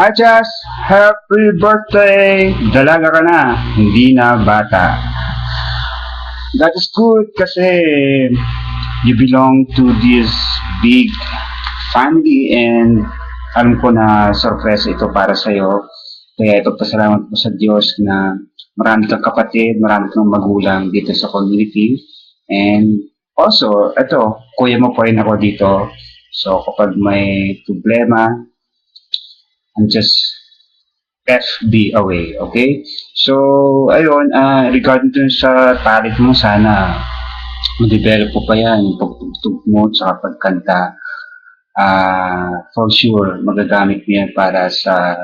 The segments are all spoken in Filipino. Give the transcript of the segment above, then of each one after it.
Hi, Jazz! Happy birthday! Dalaga ka na, hindi na bata. That is good kasi you belong to this big family and alam ko na sorpresa ito para sa'yo. Kaya ito pasalamat po sa Diyos na marami kang kapatid, marami kang magulang dito sa community. And also, ito, kuya mo pa rin ako dito. So kapag may problema, I'm just FB away, okay? So, ayun, regarding dun sa talent mo, sana ma-develop po pa yan, yung pagtugtog mo, tsaka pagkanta. For sure, magagamit mo yan para sa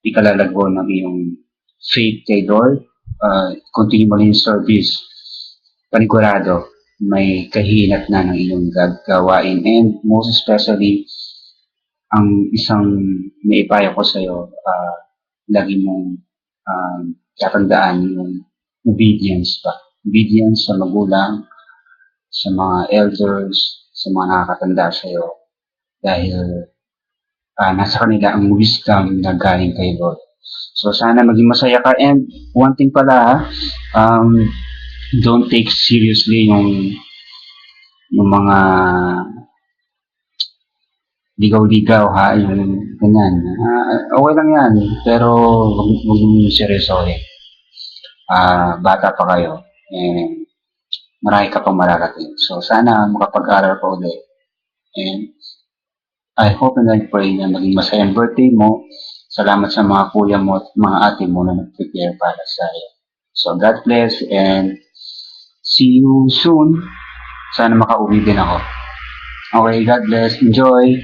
ikalalago ng iyong faith kay Lord. Continue mo rin yung service. Panigurado, may kahinat na ng iyong gagawain. And most especially, ang isang naipayo ko sa'yo, lagi mong tatandaan yung obedience pa. Obedience sa magulang, sa mga elders, sa mga nakakatanda sa'yo. Dahil nasa kanila ang wisdom na galing kay Lord. So sana maging masaya ka. And one thing pala, don't take seriously yung mga ligaw-ligaw ha, yung ganyan. Okay lang yan, pero huwag mo seryosohin. Bata pa kayo, and marami ka pang mararating. So sana makapag-aral pa ulit. And I hope and I pray na maging masayang birthday mo. Salamat sa mga kuya mo at mga ate mo na nag-prepare para sa iyo. So God bless and see you soon. Sana makauwi din ako. Okay, God bless. Enjoy.